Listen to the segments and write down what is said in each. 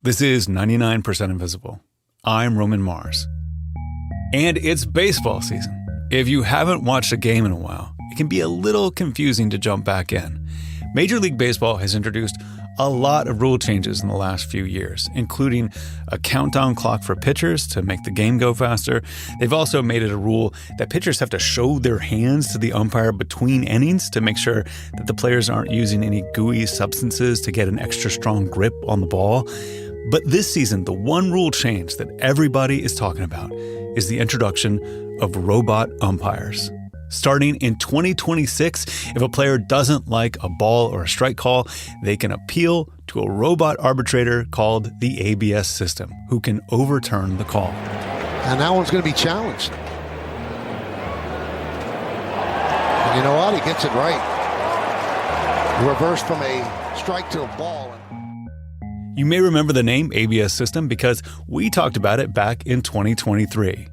This is 99% Invisible. I'm Roman Mars. And it's baseball season. If you haven't watched a game in a while, it can be a little confusing to jump back in. Major League Baseball has introduced a lot of rule changes in the last few years, including a countdown clock for pitchers to make the game go faster. They've also made it a rule that pitchers have to show their hands to the umpire between innings to make sure that the players aren't using any gooey substances to get an extra strong grip on the ball. But this season, the one rule change that everybody is talking about is the introduction of robot umpires. Starting in 2026, if a player doesn't like a ball or a strike call, they can appeal to a robot arbitrator called the ABS system, who can overturn the call. And that one's going to be challenged. And you know what? He gets it right. Reversed from a strike to a ball. You may remember the name ABS system because we talked about it back in 2023.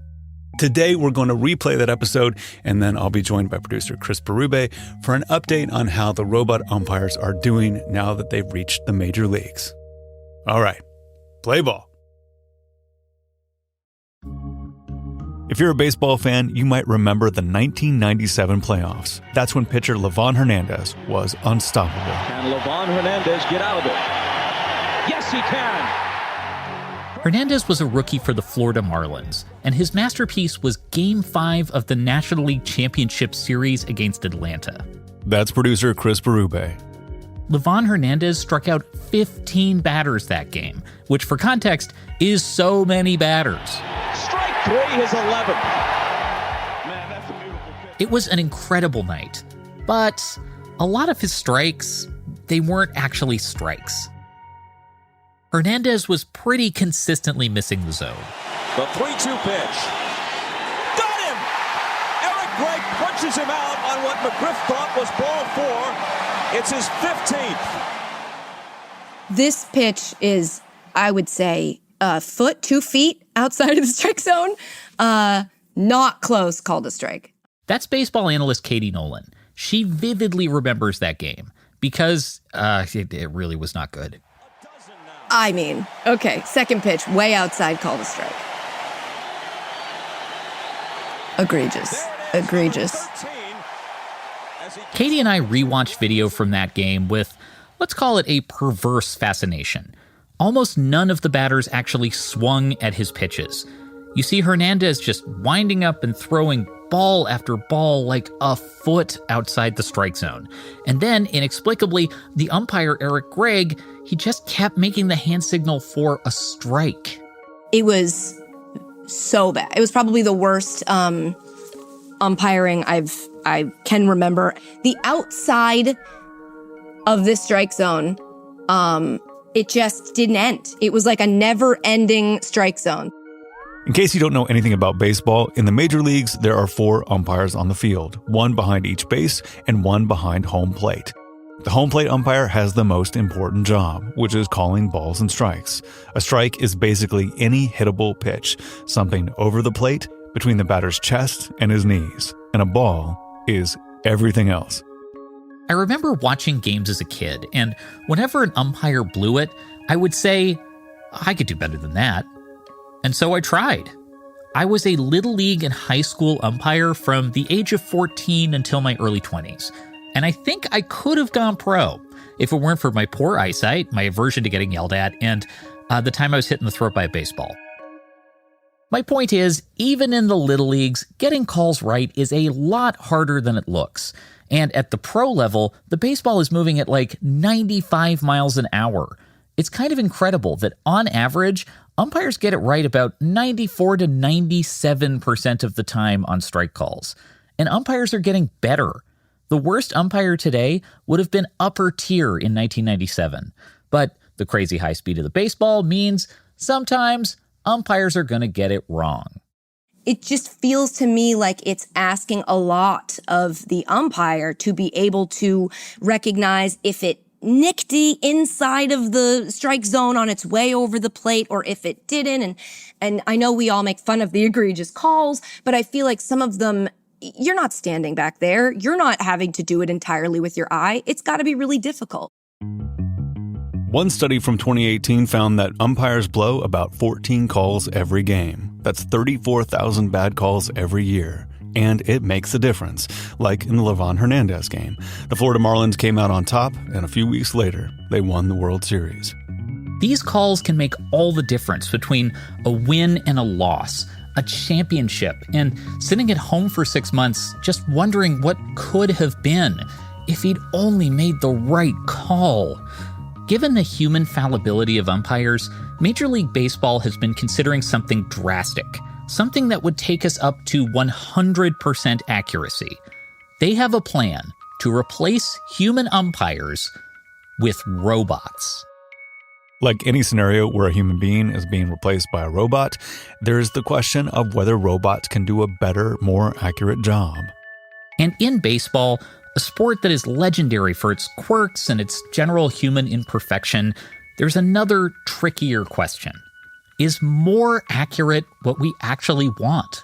Today, we're going to replay that episode, and then I'll be joined by producer Chris Berube for an update on how the robot umpires are doing now that they've reached the major leagues. All right, play ball. If you're a baseball fan, you might remember the 1997 playoffs. That's when pitcher Livan Hernandez was unstoppable. Can Livan Hernandez get out of it? Yes, he can! Hernandez was a rookie for the Florida Marlins, and his masterpiece was Game 5 of the National League Championship Series against Atlanta. That's producer Chris Berube. Livan Hernandez struck out 15 batters that game, which for context is so many batters. Strike 3, his 11th. Man, that's a beautiful pitch. It was an incredible night, but a lot of his strikes, they weren't actually strikes. Hernandez was pretty consistently missing the zone. The 3-2 pitch. Got him! Eric Gregg punches him out on what McGriff thought was ball 4. It's his 15th. This pitch is, I would say, a foot, 2 feet outside of the strike zone. Not close, called a strike. That's baseball analyst Katie Nolan. She vividly remembers that game because it really was not good. I mean, okay, second pitch, way outside, called a strike. Egregious. Katie and I rewatched video from that game with, let's call it a perverse fascination. Almost none of the batters actually swung at his pitches. You see Hernandez just winding up and throwing ball after ball like a foot outside the strike zone. And then, inexplicably, the umpire, Eric Gregg, he just kept making the hand signal for a strike. It was so bad. It was probably the worst umpiring I can remember. The outside of this strike zone, it just didn't end. It was like a never-ending strike zone. In case you don't know anything about baseball, in the major leagues, there are 4 umpires on the field, one behind each base and one behind home plate. The home plate umpire has the most important job, which is calling balls and strikes. A strike is basically any hittable pitch, something over the plate, between the batter's chest and his knees. And a ball is everything else. I remember watching games as a kid, and whenever an umpire blew it, I would say, I could do better than that. And so I tried. I was a little league and high school umpire from the age of 14 until my early 20s. And I think I could have gone pro if it weren't for my poor eyesight, my aversion to getting yelled at, and the time I was hit in the throat by a baseball. My point is, even in the little leagues, getting calls right is a lot harder than it looks. And at the pro level, the baseball is moving at like 95 miles an hour. It's kind of incredible that on average, umpires get it right about 94 to 97% of the time on strike calls. And umpires are getting better. The worst umpire today would have been upper tier in 1997. But the crazy high speed of the baseball means sometimes umpires are going to get it wrong. It just feels to me like it's asking a lot of the umpire to be able to recognize if it nicked inside of the strike zone on its way over the plate or if it didn't. And I know we all make fun of the egregious calls, but I feel like some of them, you're not standing back there. You're not having to do it entirely with your eye. It's got to be really difficult. One study from 2018 found that umpires blow about 14 calls every game. That's 34,000 bad calls every year. And it makes a difference, like in the Livan Hernandez game. The Florida Marlins came out on top, and a few weeks later, they won the World Series. These calls can make all the difference between a win and a loss, a championship, and sitting at home for 6 months just wondering what could have been if he'd only made the right call. Given the human fallibility of umpires, Major League Baseball has been considering something drastic, something that would take us up to 100% accuracy. They have a plan to replace human umpires with robots. Like any scenario where a human being is being replaced by a robot, there's the question of whether robots can do a better, more accurate job. And in baseball, a sport that is legendary for its quirks and its general human imperfection, there's another trickier question. Is more accurate what we actually want?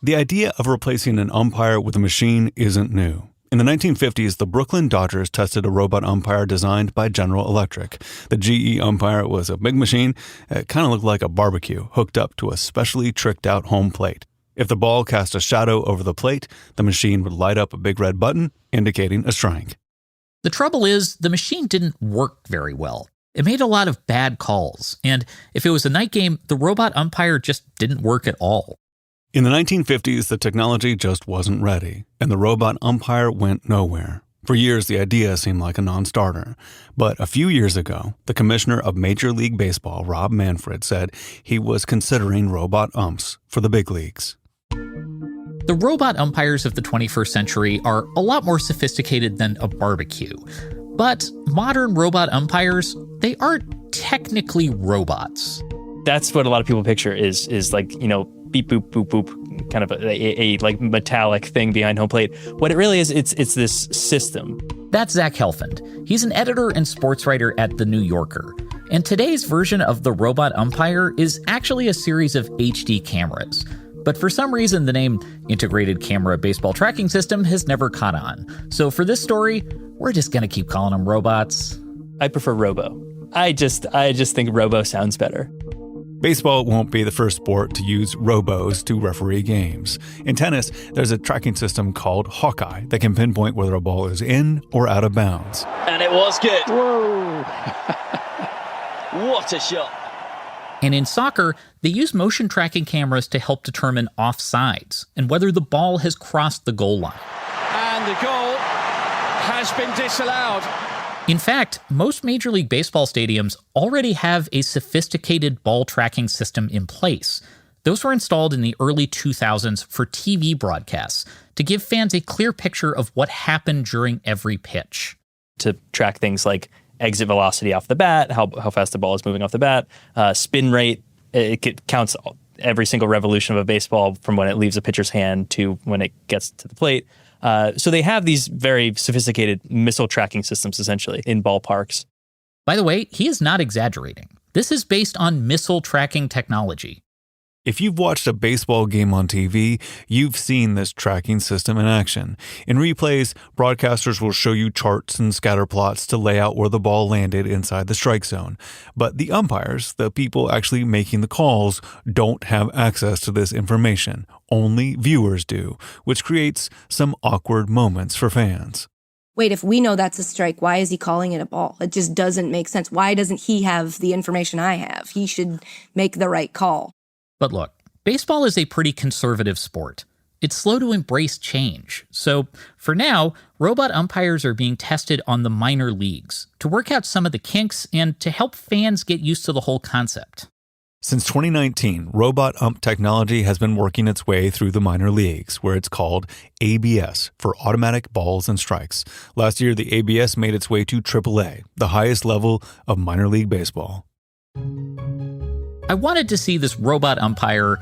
The idea of replacing an umpire with a machine isn't new. In the 1950s, the Brooklyn Dodgers tested a robot umpire designed by General Electric. The GE umpire was a big machine. It kind of looked like a barbecue hooked up to a specially tricked out home plate. If the ball cast a shadow over the plate, the machine would light up a big red button indicating a strike. The trouble is, the machine didn't work very well. It made a lot of bad calls, and if it was a night game, the robot umpire just didn't work at all. In the 1950s, the technology just wasn't ready, and the robot umpire went nowhere. For years, the idea seemed like a non-starter. But a few years ago, the commissioner of Major League Baseball, Rob Manfred, said he was considering robot umps for the big leagues. The robot umpires of the 21st century are a lot more sophisticated than a barbecue. But modern robot umpires, they aren't technically robots. That's what a lot of people picture is like, beep, boop, boop, boop, kind of a like metallic thing behind home plate. What it really is, it's this system. That's Zach Helfand. He's an editor and sports writer at The New Yorker. And today's version of the robot umpire is actually a series of HD cameras. But for some reason, the name Integrated Camera Baseball Tracking System has never caught on. So for this story, we're just going to keep calling them robots. I prefer Robo. I just think Robo sounds better. Baseball won't be the first sport to use robos to referee games. In tennis, there's a tracking system called Hawkeye that can pinpoint whether a ball is in or out of bounds. And it was good. Whoa. What a shot. And in soccer, they use motion tracking cameras to help determine offsides and whether the ball has crossed the goal line. And the goal has been disallowed. In fact, most Major League Baseball stadiums already have a sophisticated ball tracking system in place. Those were installed in the early 2000s for TV broadcasts to give fans a clear picture of what happened during every pitch. To track things like exit velocity off the bat, how fast the ball is moving off the bat, spin rate, it counts every single revolution of a baseball from when it leaves a pitcher's hand to when it gets to the plate. So they have these very sophisticated missile tracking systems, essentially, in ballparks. By the way, he is not exaggerating. This is based on missile tracking technology. If you've watched a baseball game on TV, you've seen this tracking system in action. In replays, broadcasters will show you charts and scatter plots to lay out where the ball landed inside the strike zone. But the umpires, the people actually making the calls, don't have access to this information. Only viewers do, which creates some awkward moments for fans. Wait, if we know that's a strike, why is he calling it a ball? It just doesn't make sense. Why doesn't he have the information I have? He should make the right call. But look, baseball is a pretty conservative sport. It's slow to embrace change. So for now, robot umpires are being tested on the minor leagues to work out some of the kinks and to help fans get used to the whole concept. Since 2019, RoboUmp technology has been working its way through the minor leagues, where it's called ABS, for automatic balls and strikes. Last year, the ABS made its way to AAA, the highest level of minor league baseball. I wanted to see this robot umpire,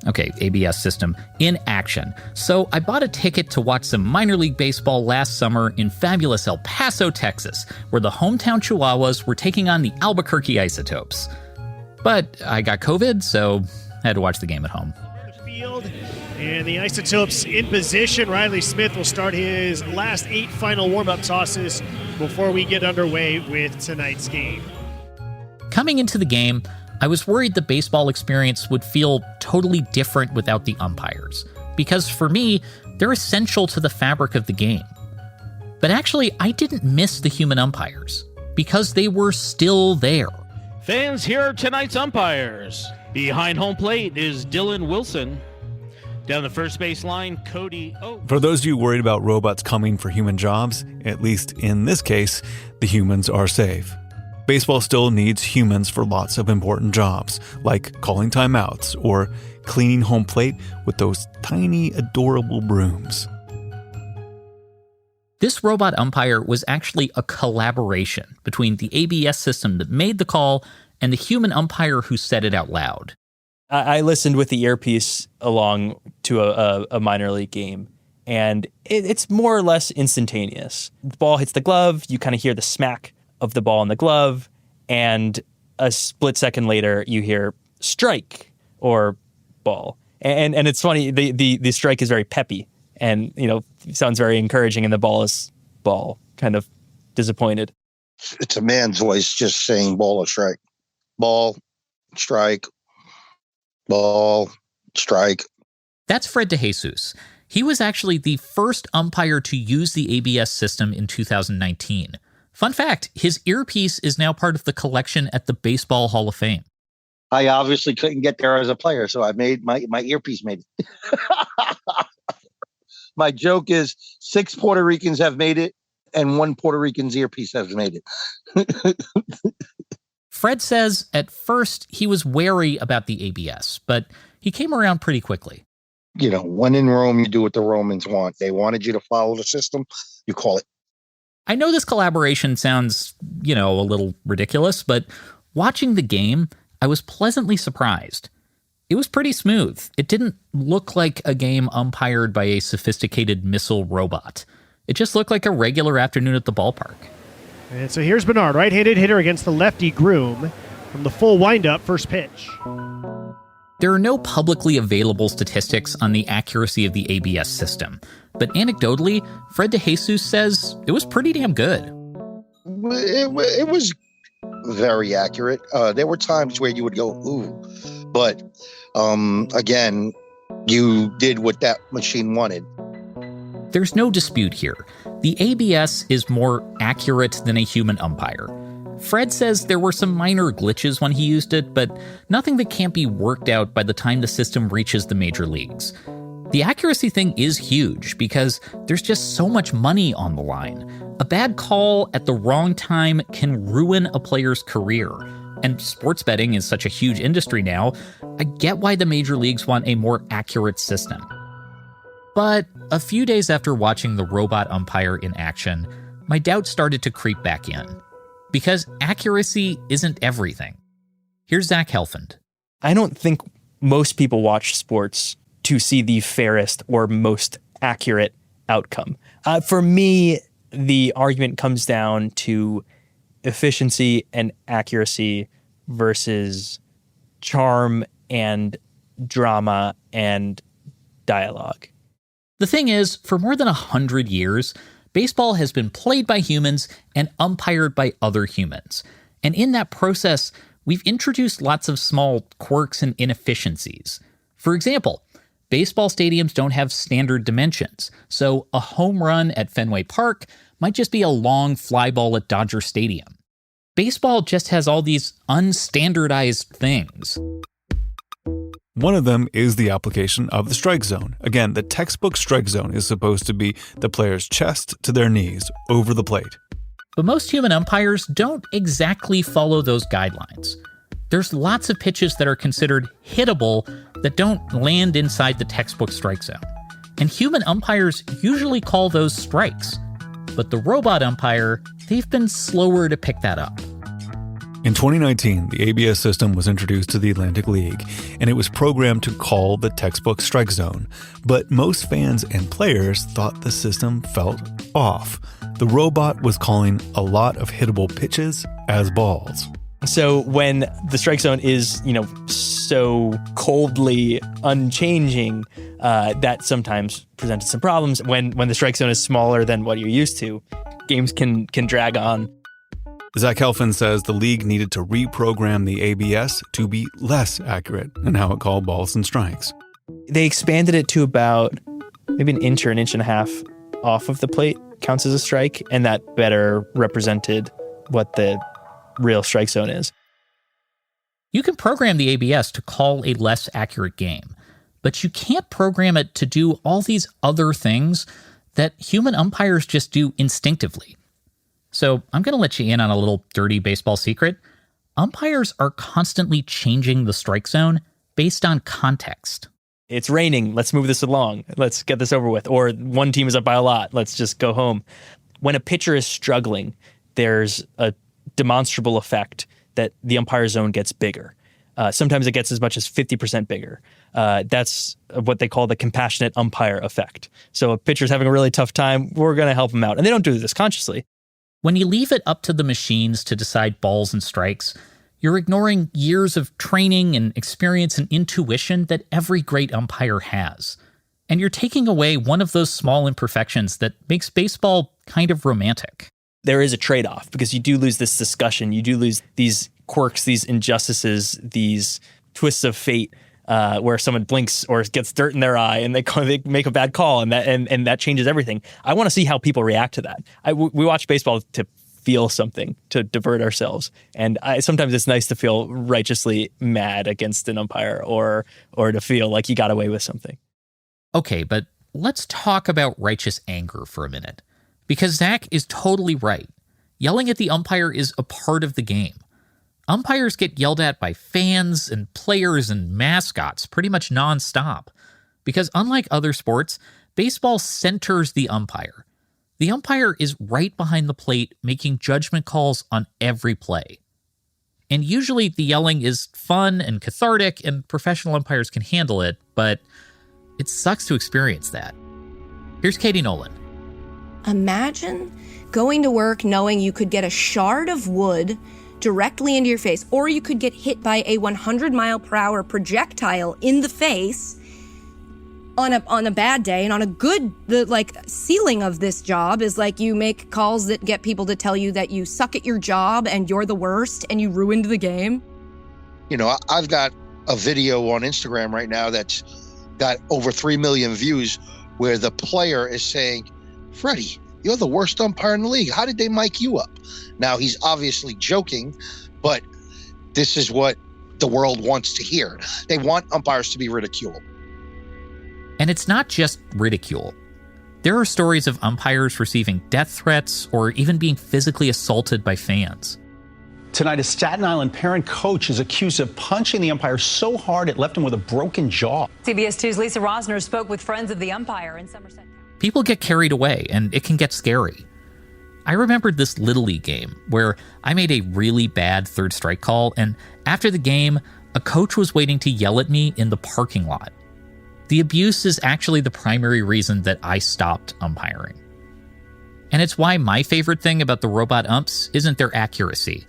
ABS system, in action. So I bought a ticket to watch some minor league baseball last summer in fabulous El Paso, Texas, where the hometown Chihuahuas were taking on the Albuquerque Isotopes. But I got COVID, so I had to watch the game at home. Field, And the Isotopes in position. Riley Smith will start his last 8 final warm-up tosses before we get underway with tonight's game. Coming into the game, I was worried the baseball experience would feel totally different without the umpires, because for me, they're essential to the fabric of the game. But actually, I didn't miss the human umpires, because they were still there. Fans, here are tonight's umpires. Behind home plate is Dylan Wilson. Down the first base line, Cody Oak. For those of you worried about robots coming for human jobs, at least in this case, the humans are safe. Baseball still needs humans for lots of important jobs, like calling timeouts or cleaning home plate with those tiny, adorable brooms. This robot umpire was actually a collaboration between the ABS system that made the call and the human umpire who said it out loud. I listened with the earpiece along to a minor league game, and it's more or less instantaneous. The ball hits the glove, you kind of hear the smack of the ball in the glove, and a split second later, you hear strike or ball. And it's funny, the strike is very peppy and, sounds very encouraging, and the ball is ball, kind of disappointed. It's a man's voice just saying ball or strike. Ball, strike, ball, strike. That's Fred DeJesus. He was actually the first umpire to use the ABS system in 2019. Fun fact, his earpiece is now part of the collection at the Baseball Hall of Fame. I obviously couldn't get there as a player, so I made my earpiece made it. My joke is 6 Puerto Ricans have made it, and 1 Puerto Rican's earpiece has made it. Fred says at first he was wary about the ABS, but he came around pretty quickly. When in Rome, you do what the Romans want. They wanted you to follow the system. You call it. I know this collaboration sounds, a little ridiculous, but watching the game, I was pleasantly surprised. It was pretty smooth. It didn't look like a game umpired by a sophisticated missile robot. It just looked like a regular afternoon at the ballpark. And so here's Bernard, right-handed hitter against the lefty Groom from the full windup, first pitch. There are no publicly available statistics on the accuracy of the ABS system, but anecdotally, Fred DeJesus says it was pretty damn good. It was very accurate. There were times where you would go, ooh, but again, you did what that machine wanted. There's no dispute here. The ABS is more accurate than a human umpire. Fred says there were some minor glitches when he used it, but nothing that can't be worked out by the time the system reaches the major leagues. The accuracy thing is huge because there's just so much money on the line. A bad call at the wrong time can ruin a player's career. And sports betting is such a huge industry now, I get why the major leagues want a more accurate system. But a few days after watching the robot umpire in action, my doubts started to creep back in. Because accuracy isn't everything. Here's Zach Helfand. I don't think most people watch sports to see the fairest or most accurate outcome. For me, the argument comes down to efficiency and accuracy versus charm and drama and dialogue. The thing is, for more than 100 years, baseball has been played by humans and umpired by other humans. And in that process, we've introduced lots of small quirks and inefficiencies. For example, baseball stadiums don't have standard dimensions, so a home run at Fenway Park might just be a long fly ball at Dodger Stadium. Baseball just has all these unstandardized things. One of them is the application of the strike zone. Again, the textbook strike zone is supposed to be the player's chest to their knees over the plate. But most human umpires don't exactly follow those guidelines. There's lots of pitches that are considered hittable that don't land inside the textbook strike zone. And human umpires usually call those strikes. But the robot umpire, they've been slower to pick that up. In 2019, the ABS system was introduced to the Atlantic League, and it was programmed to call the textbook strike zone. But most fans and players thought the system felt off. The robot was calling a lot of hittable pitches as balls. So when the strike zone is, so so coldly unchanging, that sometimes presented some problems. When the strike zone is smaller than what you're used to, games can drag on. Zach Helfand says the league needed to reprogram the ABS to be less accurate in how it called balls and strikes. They expanded it to about maybe an inch or an inch and a half off of the plate counts as a strike, and that better represented what the real strike zone is. You can program the ABS to call a less accurate game, but you can't program it to do all these other things that human umpires just do instinctively. So I'm going to let you in on a little dirty baseball secret. Umpires are constantly changing the strike zone based on context. It's raining. Let's move this along. Let's get this over with. Or one team is up by a lot. Let's just go home. When a pitcher is struggling, there's a demonstrable effect that the umpire zone gets bigger. Sometimes it gets as much as 50% bigger. That's what they call the compassionate umpire effect. So a pitcher's having a really tough time, we're going to help him out. And they don't do this consciously. When you leave it up to the machines to decide balls and strikes, you're ignoring years of training and experience and intuition that every great umpire has. And you're taking away one of those small imperfections that makes baseball kind of romantic. There is a trade-off because you do lose this discussion. You do lose these quirks, these injustices, these twists of fate where someone blinks or gets dirt in their eye and they make a bad call and that changes everything. I want to see how people react to that. We watch baseball to feel something, to divert ourselves. And sometimes it's nice to feel righteously mad against an umpire or to feel like you got away with something. Okay, but let's talk about righteous anger for a minute. Because Zach is totally right. Yelling at the umpire is a part of the game. Umpires get yelled at by fans and players and mascots pretty much nonstop. Because unlike other sports, baseball centers the umpire. The umpire is right behind the plate making judgment calls on every play. And usually the yelling is fun and cathartic and professional umpires can handle it, but it sucks to experience that. Here's Katie Nolan. Imagine going to work knowing you could get a shard of wood directly into your face, or you could get hit by a 100-mile-per-hour projectile in the face on a bad day. And on a good, the ceiling of this job is you make calls that get people to tell you that you suck at your job and you're the worst and you ruined the game. You know, I've got a video on Instagram right now that's got over 3 million views where the player is saying, Freddie, you're the worst umpire in the league. How did they mic you up? Now, he's obviously joking, but this is what the world wants to hear. They want umpires to be ridiculed. And it's not just ridicule. There are stories of umpires receiving death threats or even being physically assaulted by fans. Tonight, a Staten Island parent coach is accused of punching the umpire so hard it left him with a broken jaw. CBS 2's Lisa Rosner spoke with friends of the umpire in Somerset. People get carried away, and it can get scary. I remembered this Little League game where I made a really bad third strike call, and after the game, a coach was waiting to yell at me in the parking lot. The abuse is actually the primary reason that I stopped umpiring. And it's why my favorite thing about the robot umps isn't their accuracy.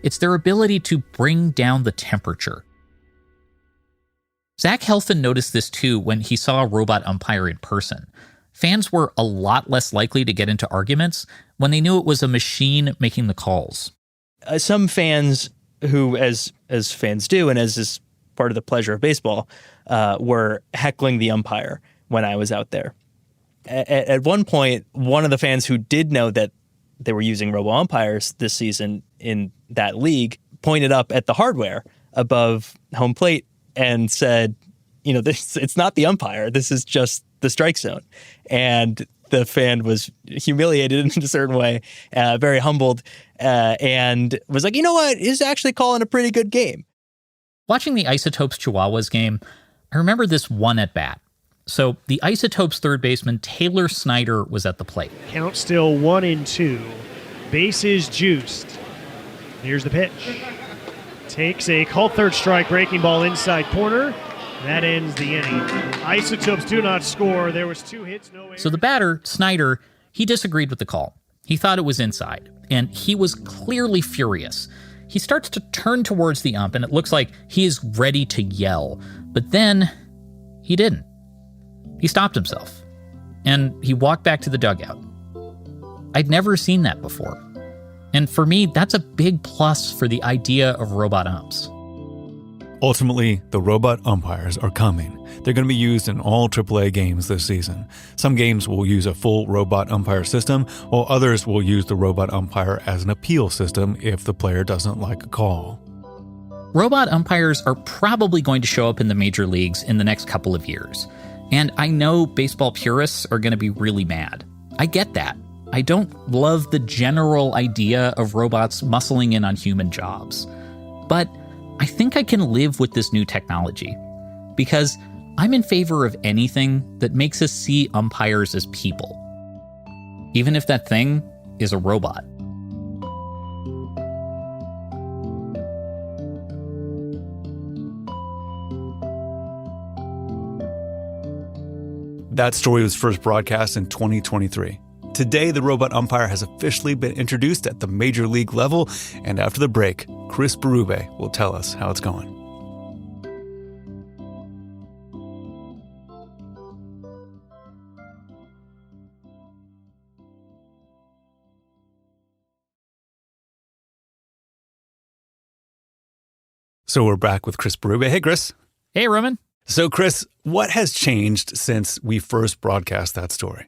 It's their ability to bring down the temperature. Zach Helfand noticed this too when he saw a robot umpire in person. Fans were a lot less likely to get into arguments when they knew it was a machine making the calls. Some fans who, as fans do, and as is part of the pleasure of baseball, were heckling the umpire when I was out there. At one point, one of the fans who did know that they were using RoboUmpires this season in that league pointed up at the hardware above home plate and said, it's not the umpire. This is just the strike zone. And the fan was humiliated in a certain way, very humbled, and was like, you know what? He's actually calling a pretty good game. Watching the Isotopes Chihuahuas game, I remember this one at bat. So the Isotopes third baseman Taylor Snyder was at the plate. Count still 1-2. Bases juiced. Here's the pitch. Takes a called third strike, breaking ball inside corner. That ends the inning. Isotopes do not score. There was 2 hits, no errors. So the batter, Snyder, he disagreed with the call. He thought it was inside, and he was clearly furious. he starts to turn towards the ump, and it looks like he is ready to yell. But then he didn't. He stopped himself, and he walked back to the dugout. I'd never seen that before. And for me, that's a big plus for the idea of robot umps. Ultimately, the robot umpires are coming. They're going to be used in all AAA games this season. Some games will use a full robot umpire system, while others will use the robot umpire as an appeal system if the player doesn't like a call. Robot umpires are probably going to show up in the major leagues in the next couple of years. And I know baseball purists are going to be really mad. I get that. I don't love the general idea of robots muscling in on human jobs. But I think I can live with this new technology because I'm in favor of anything that makes us see umpires as people, even if that thing is a robot. That story was first broadcast in 2023. Today, the robot umpire has officially been introduced at the major league level, and after the break, Chris Berube will tell us how it's going. So we're back with Chris Berube. Hey, Chris. Hey, Roman. So, Chris, what has changed since we first broadcast that story?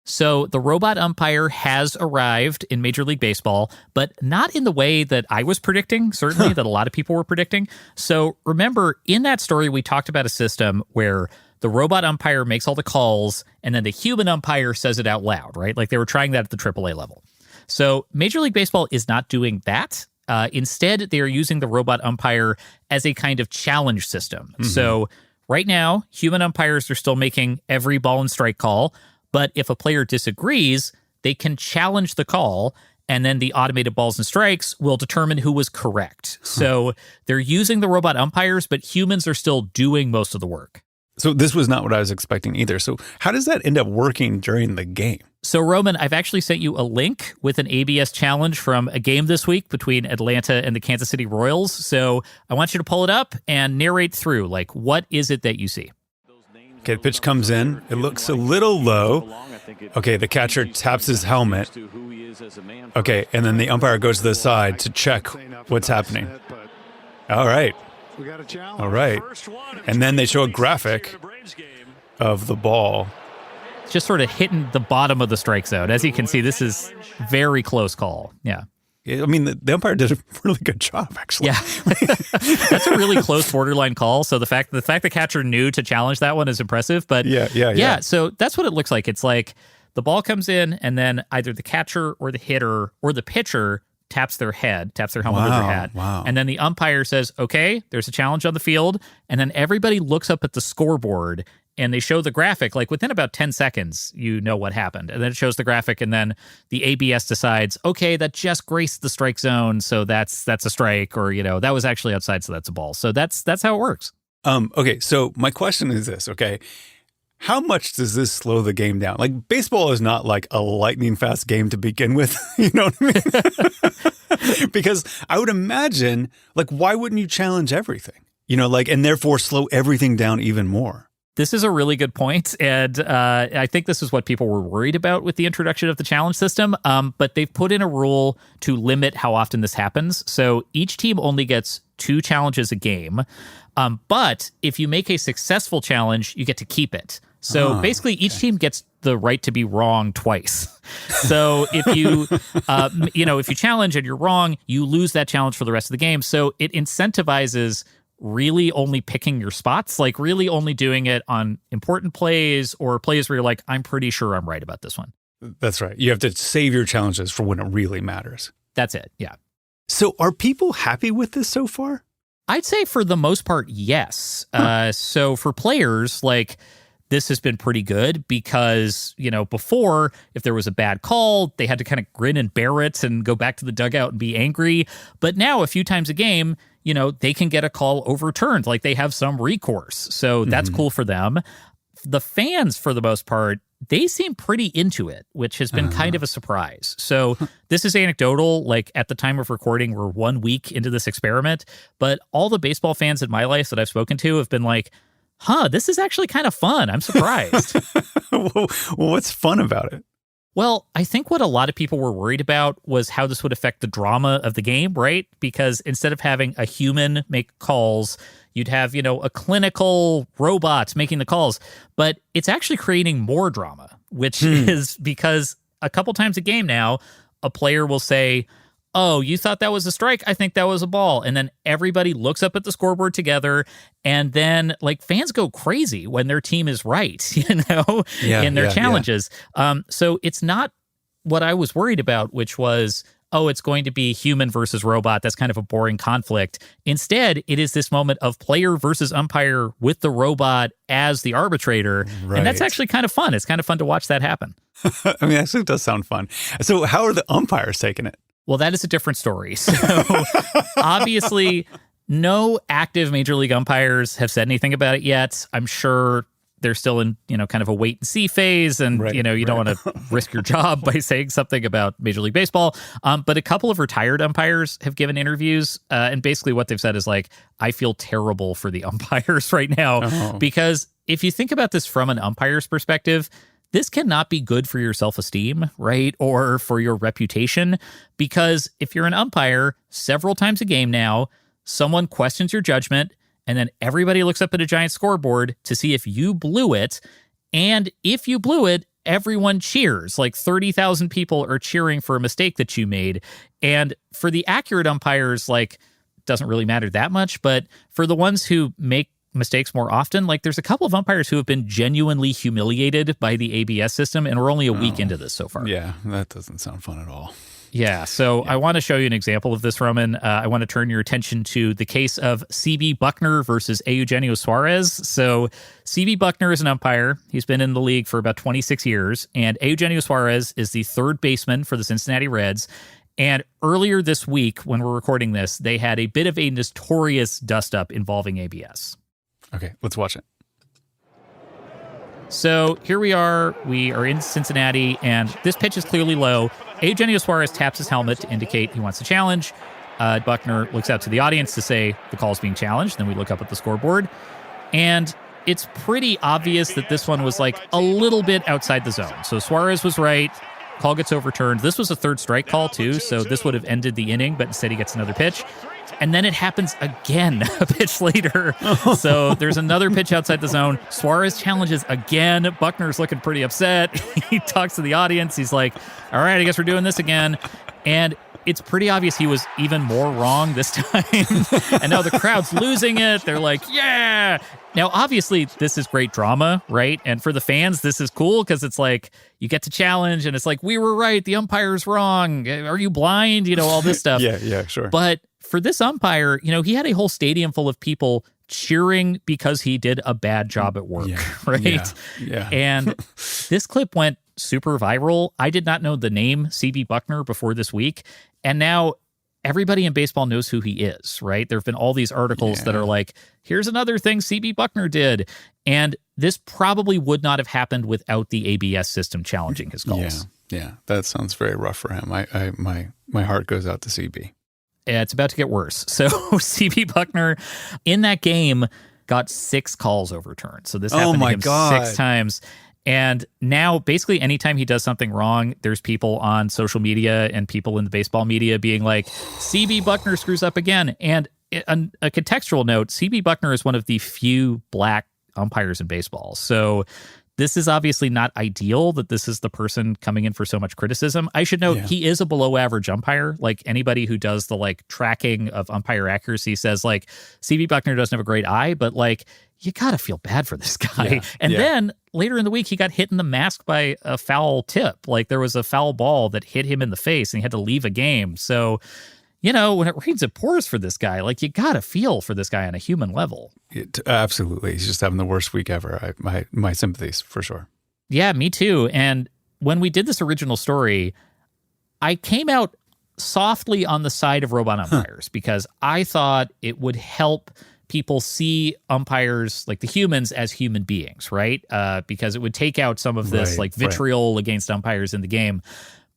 So the robot umpire has arrived in Major League Baseball, but not in the way that I was predicting, certainly that a lot of people were predicting. So remember, in that story, we talked about a system where the robot umpire makes all the calls, and then the human umpire says it out loud, right? Like they were trying that at the AAA level. So Major League Baseball is not doing that. Instead, they are using the robot umpire as a kind of challenge system. Mm-hmm. So right now, human umpires are still making every ball and strike call. But if a player disagrees, they can challenge the call, and then the automated balls and strikes will determine who was correct. So they're using the robot umpires, but humans are still doing most of the work. So this was not what I was expecting either. So how does that end up working during the game? So, Roman, I've actually sent you a link with an ABS challenge from a game this week between Atlanta and the Kansas City Royals. So I want you to pull it up and narrate through, like, what is it that you see? Okay, the pitch comes in. It looks a little low. Okay, the catcher taps his helmet. Okay, and then the umpire goes to the side to check what's happening. All right. All right. And then they show a graphic of the ball. It's just sort of hitting the bottom of the strike zone. As you can see, this is very close call. Yeah. I mean, the umpire did a really good job, actually. Yeah, that's a really close borderline call. So the fact the catcher knew to challenge that one is impressive. But yeah. So that's what it looks like. It's like the ball comes in, and then either the catcher or the hitter or the pitcher taps their helmet with their hat. Wow. And then the umpire says, okay, there's a challenge on the field. And then everybody looks up at the scoreboard, and they show the graphic, like within about 10 seconds, you know what happened. And then it shows the graphic, and then the ABS decides, okay, that just graced the strike zone, so that's a strike, or, that was actually outside, so that's a ball. So that's how it works. Okay, so my question is this, okay? How much does this slow the game down? Like, baseball is not like a lightning fast game to begin with, you know what I mean? Because I would imagine, like, why wouldn't you challenge everything? And therefore slow everything down even more? This is a really good point, and I think this is what people were worried about with the introduction of the challenge system, but they've put in a rule to limit how often this happens. So each team only gets 2 challenges a game, but if you make a successful challenge, you get to keep it. So basically, each team gets the right to be wrong twice. So if you, if you challenge and you're wrong, you lose that challenge for the rest of the game. So it incentivizes really only picking your spots, like really only doing it on important plays or plays where you're like, I'm pretty sure I'm right about this one. That's right. You have to save your challenges for when it really matters. That's it. Yeah. So are people happy with this so far? I'd say for the most part, yes. So for players, like, this has been pretty good because, before, if there was a bad call, they had to kind of grin and bear it and go back to the dugout and be angry. But now a few times a game, they can get a call overturned, like they have some recourse. So that's cool for them. The fans, for the most part, they seem pretty into it, which has been kind of a surprise. So this is anecdotal. Like at the time of recording, we're 1 week into this experiment, but all the baseball fans in my life that I've spoken to have been like, this is actually kind of fun. I'm surprised. Well, what's fun about it? Well, I think what a lot of people were worried about was how this would affect the drama of the game, right? Because instead of having a human make calls, you'd have, a clinical robot making the calls. But it's actually creating more drama, which is because a couple times a game now, a player will say, oh, you thought that was a strike? I think that was a ball. And then everybody looks up at the scoreboard together. And then fans go crazy when their team is right, in their challenges. So it's not what I was worried about, which was, it's going to be human versus robot. That's kind of a boring conflict. Instead, it is this moment of player versus umpire with the robot as the arbitrator. Right. And that's actually kind of fun. It's kind of fun to watch that happen. I mean, actually, it does sound fun. So how are the umpires taking it? Well, that is a different story. So obviously, no active Major League umpires have said anything about it yet. I'm sure they're still in, kind of a wait and see phase. And, you don't want to risk your job by saying something about Major League Baseball. But a couple of retired umpires have given interviews. And basically what they've said is I feel terrible for the umpires right now. Because if you think about this from an umpire's perspective, this cannot be good for your self-esteem, right? Or for your reputation. Because if you're an umpire several times a game now, someone questions your judgment, and then everybody looks up at a giant scoreboard to see if you blew it. And if you blew it, everyone cheers. 30,000 people are cheering for a mistake that you made. And for the accurate umpires, doesn't really matter that much. But for the ones who make mistakes more often, there's a couple of umpires who have been genuinely humiliated by the ABS system, and we're only a week into this so far. Yeah, that doesn't sound fun at all. Yeah, so I want to show you an example of this, Roman. I want to turn your attention to the case of CB Buckner versus Eugenio Suarez. So CB Buckner is an umpire. He's been in the league for about 26 years, and Eugenio Suarez is the third baseman for the Cincinnati Reds. And earlier this week, when we're recording this, they had a bit of a notorious dust-up involving ABS. Okay, let's watch it. So here we are in Cincinnati, and this pitch is clearly low. Eugenio Suarez taps his helmet to indicate he wants to challenge. Buckner looks out to the audience to say the call's being challenged. Then we look up at the scoreboard, and it's pretty obvious that this one was a little bit outside the zone. So Suarez was right. Call gets overturned. This was a third strike call too, so this would have ended the inning, but instead he gets another pitch. And then it happens again a pitch later. So there's another pitch outside the zone. Suarez challenges again. Buckner's looking pretty upset. He talks to the audience. He's like, all right, I guess we're doing this again. And it's pretty obvious he was even more wrong this time. And now the crowd's losing it. They're like, yeah. Now, obviously, this is great drama, right? And for the fans, this is cool because it's you get to challenge and it's we were right. The umpire's wrong. Are you blind? All this stuff. Yeah, sure. But for this umpire, he had a whole stadium full of people cheering because he did a bad job at work, right? Yeah. And this clip went super viral. I did not know the name CB Buckner before this week. And now everybody in baseball knows who he is, right? There have been all these articles that are here's another thing CB Buckner did. And this probably would not have happened without the ABS system challenging his calls. Yeah. That sounds very rough for him. My heart goes out to CB. It's about to get worse. So CB Buckner in that game got 6 calls overturned. So this happened to him 6 times. And now basically anytime he does something wrong, there's people on social media and people in the baseball media being like, CB Buckner screws up again. And a contextual note, CB Buckner is one of the few black umpires in baseball. So this is obviously not ideal that this is the person coming in for so much criticism. I should note he is a below average umpire. Anybody who does the tracking of umpire accuracy says CB Buckner doesn't have a great eye, but you gotta feel bad for this guy. Then later in the week, he got hit in the mask by a foul tip. There was a foul ball that hit him in the face and he had to leave a game. So, when it rains, it pours for this guy. You gotta feel for this guy on a human level. Absolutely. He's just having the worst week ever. My sympathies for sure. Yeah, me too. And when we did this original story, I came out softly on the side of robot umpires because I thought it would help people see umpires, like the humans, as human beings, right? Because it would take out some of this vitriol against umpires in the game.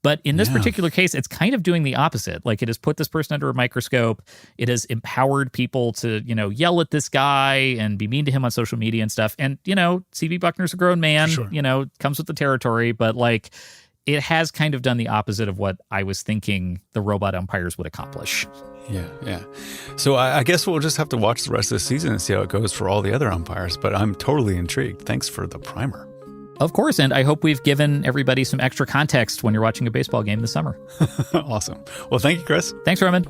But in this particular case, it's kind of doing the opposite. Like, it has put this person under a microscope. It has empowered people to, yell at this guy and be mean to him on social media and stuff. And, C.B. Buckner's a grown man, comes with the territory. But, like, it has kind of done the opposite of what I was thinking the robot umpires would accomplish. Yeah. So I guess we'll just have to watch the rest of the season and see how it goes for all the other umpires. But I'm totally intrigued. Thanks for the primer. Of course, and I hope we've given everybody some extra context when you're watching a baseball game this summer. Awesome. Well, thank you, Chris. Thanks, Roman.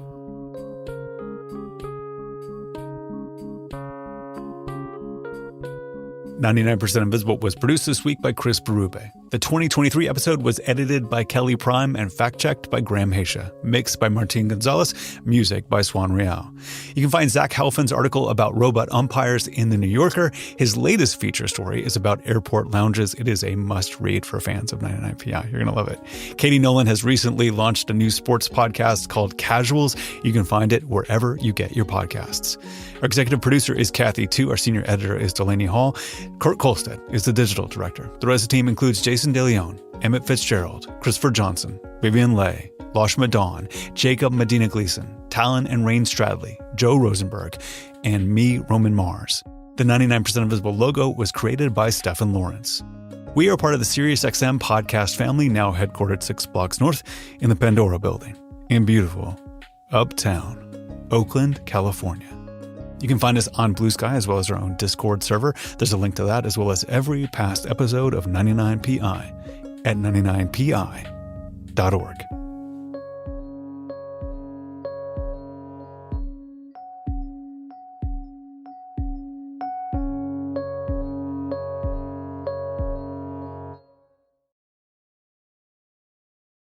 99% Invisible was produced this week by Chris Berube. The 2023 episode was edited by Kelly Prime and fact-checked by Graham Haisha. Mixed by Martin Gonzalez. Music by Swan Real. You can find Zach Halfin's article about robot umpires in The New Yorker. His latest feature story is about airport lounges. It is a must-read for fans of 99PI. You're going to love it. Katie Nolan has recently launched a new sports podcast called Casuals. You can find it wherever you get your podcasts. Our executive producer is Kathy Tu. Our senior editor is Delaney Hall. Kurt Kolstad is the digital director. The rest of the team includes Jason DeLeon, Emmett Fitzgerald, Christopher Johnson, Vivian Leigh, Lashma Dawn, Jacob Medina Gleason, Talon and Rain Stradley, Joe Rosenberg, and me, Roman Mars. The 99% Invisible logo was created by Stephen Lawrence. We are part of the SiriusXM podcast family, now headquartered 6 blocks north in the Pandora building in beautiful Uptown, Oakland, California. You can find us on Blue Sky as well as our own Discord server. There's a link to that as well as every past episode of 99PI at 99pi.org.